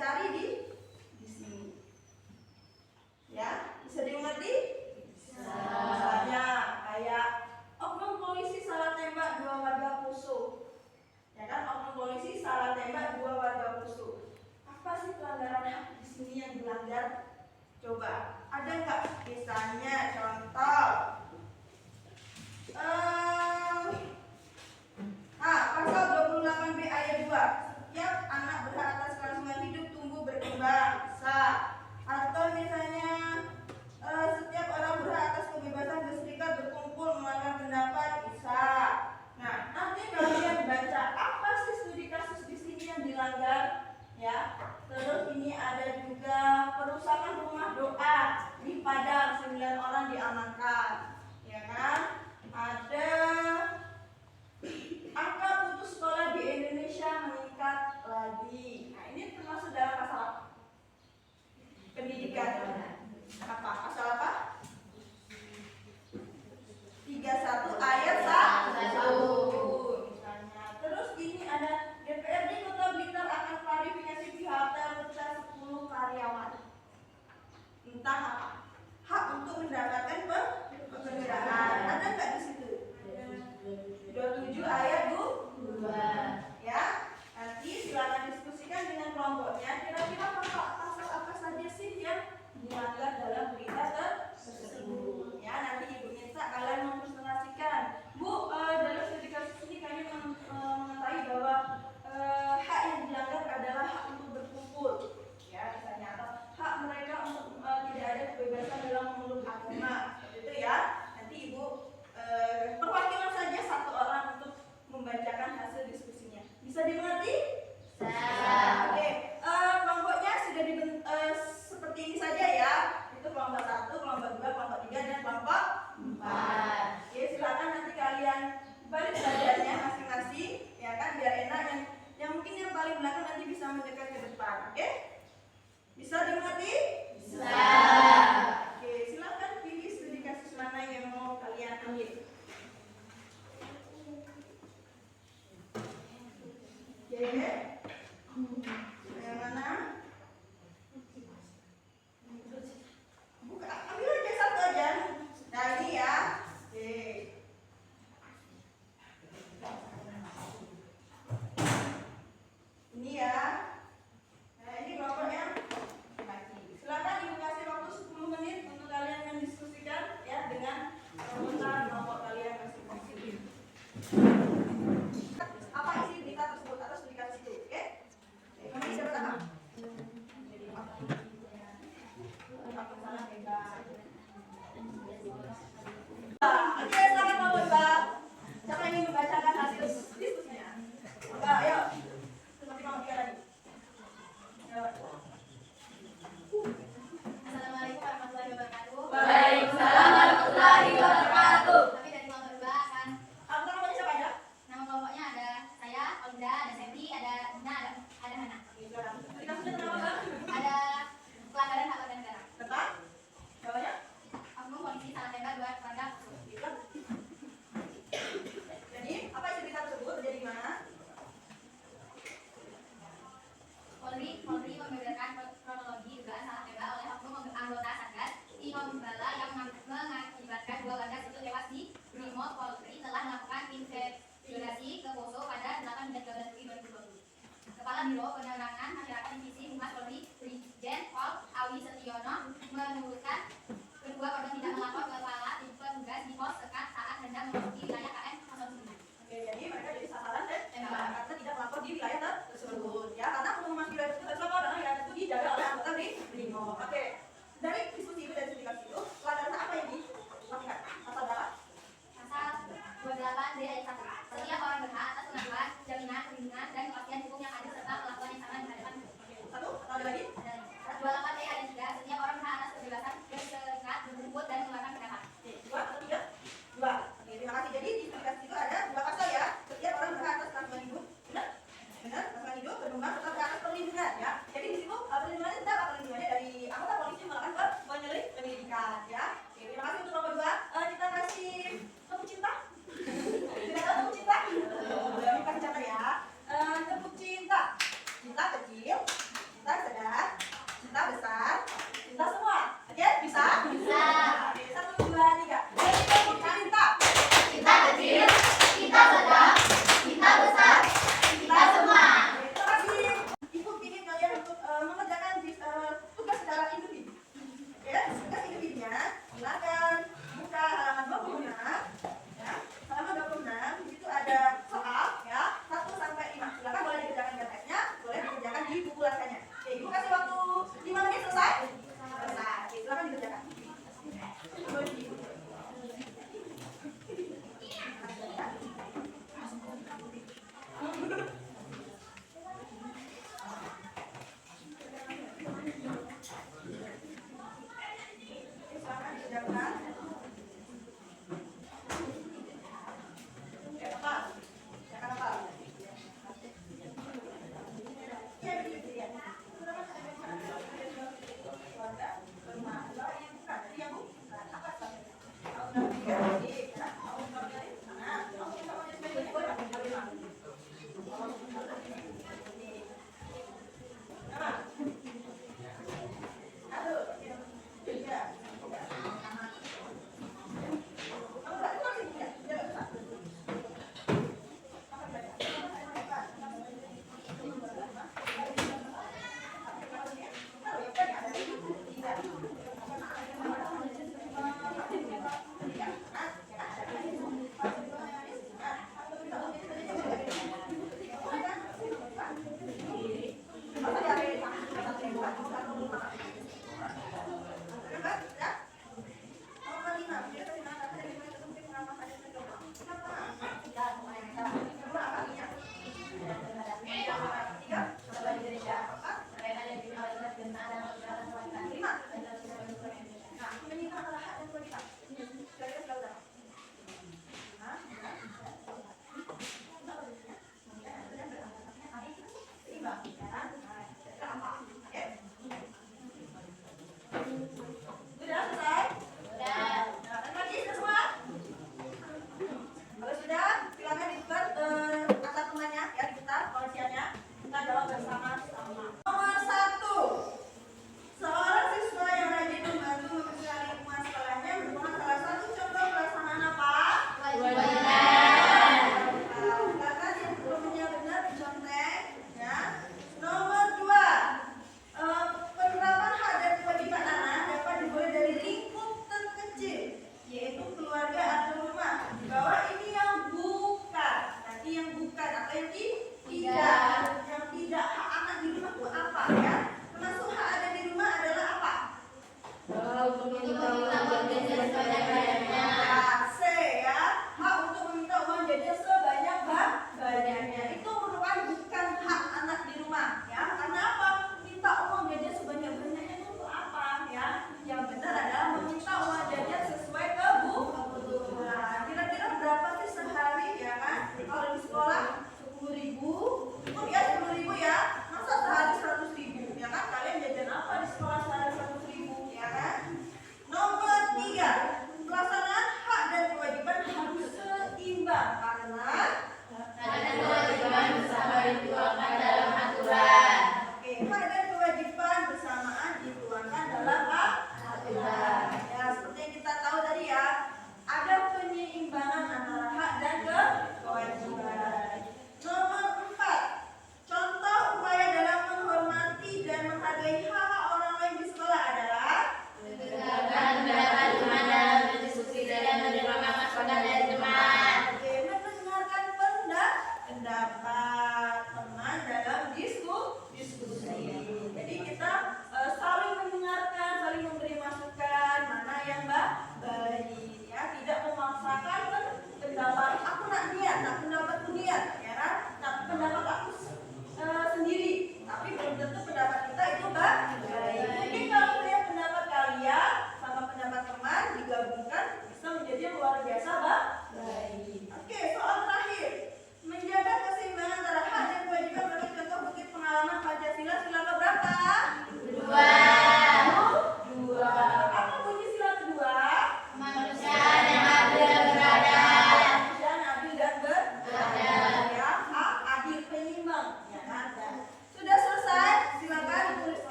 cari di sini. Ya, bisa dimengerti? Bisa. Misalnya kayak oknum polisi salah tembak 2 warga Poso. Ya kan, oknum polisi salah tembak 2 warga Poso. Apa sih pelanggaran hak di sini yang dilanggar? Coba, ada nggak misalnya contoh? Pasal 28B ayat 2. Setiap anak berhak atas kelangsungan hidup, tumbuh, berkembang, sah. Atau misalnya setiap orang berhak atas kebebasan berserikat, berkumpul, mengeluarkan pendapat, bisa. Nah, nanti kalian baca apa sih studi kasus di sini yang dilanggar, ya. Terus ini ada juga perusakan rumah doa di Padang, 9 orang diamankan, ya kan? Ada angka putus sekolah di Indonesia meningkat lagi. Nah, ini termasuk dalam pasal pendidikan. Apa? Pasal apa? 31 ayat 1 misalnya. Terus ini ada DPRD Kota Blitar akan klarifikasi pihak pecah 10 karyawan. Tentang apa? Hak untuk mendapatkan pekerjaan. Ada nggak di situ? 27 ayat 2. Ya. Nanti silakan diskusikan dengan kelompoknya. Kira-kira pasal apa saja sih yang dilanggar dalam berita tersebut? Ya, nanti Ibu minta kalian mempresentasikan. Bu, dalam studi kasus ini kami mengetahui bahwa hak yang dilanggar adalah hak untuk berkumpul. Ya, misalnya atau hak mereka untuk tidak ada kebebasan dalam memeluk agama. Seperti itu ya. Nanti Ibu perwakilan saja 1 orang untuk membacakan hasil diskusinya. Bisa dimengerti? Bisa. Oke, kelompoknya sudah seperti ini saja ya. Itu kelompok 1, kelompok 2, kelompok 3, dan kelompok 4. Oke, silakan nanti kalian balik belajarnya masing-masing, ya kan, biar enak. Yang mungkin yang paling belakang nanti bisa mendekat ke depan. Oke? Bisa dimengerti? Bisa. Oke, silakan pilih studi kasus mana yang mau kalian ambil. Oke. Yang mana? Buka, ambil aja 1 aja. Nah, ini ya. Oke. Ini ya. Nah, ini kelompoknya. Silakan Ibu kasih waktu 10 menit untuk kalian mendiskusikan ya dengan kelompok kalian masing-masing. Apa isi berita tersebut atau studi kasus itu? Oke? Kamu bisa berkata? Oke, silakan kelompok 2. Siapa yang ingin membacakan hasil diskusinya? Mbak, ayo. Seperti kelompok 3 tadi. Assalamualaikum warahmatullahi wabarakatuh. Waalaikumsalam warahmatullahi wabarakatuh. Kami dari kelompok 2 akan. Kelompoknya siapa aja? Nama kelompoknya ada saya, Olga, ada Senti, ada Dina, ada Hana. Studi kasusnya tentang apa? Ada pelanggaran hak warga negara. Tentang? Jawabnya? Oknum polisi salah tembak 2 warga. Jadi, apa isi berita tersebut? Terjadi di mana? Polri membeberkan kronologi dugaan salah tembak oleh oknum anggota Satgas di Mombala yang mengakibatkan 2 warga sipil tewas di Brimo. Polri telah melakukan investigasi ke Poso pada 8 dan 12 Juli 2020. Kepala Biro Penerangan Masyarakat Divisi Humas Polri, Brigjen Pol Awi Setiono, menuturkan kedua korban tidak melapor kepala petugas di pos sekat saat hendak memasuki wilayah KM 09. Oke, jadi mereka jadi sasaran dan karena tidak melapor di wilayah tersebut, ya, karena untuk memasuki wilayah tersebut harus melapor, karena wilayah tersebut dijaga oleh anggota BRIMO. Oke, dari diskusi itu dan studi kasus itu, pelanggaran apa yang dilakukan? Pasal berapa? Pasal 28D ayat 1. Setiap orang berhak atas pengakuan, jaminan, perlindungan, dan kepastian hukum yang adil serta melakukan yang sama di hadapan hukum. Satu, atau ada lagi? 28D ayat 3. Setiap orang berhak atas kebebasan berserikat, berkumpul, dan mengeluarkan pendapat. Oke, 2 atau 3? 2. Oke, terima kasih. Jadi di studi kasus itu ada 2 pasal ya. Setiap orang berhak atas kelangsungan hidup, benar? Benar, kelangsungan hidup, berkembang, serta berhak atas perlindungan, ya. Jadi di situ perlindungannya tentang apa? Perlindungannya dari anggota polisi melakukan penyelidikan, ya. Oke, terima kasih untuk kelompok 2. Kita kasih tepuk cinta. Tidak tahu tepuk cinta? Kita catat ya. Tepuk cinta. Cinta kecil. cinta sedang, cinta besar, cinta semua. Oke, bisa? Bisa.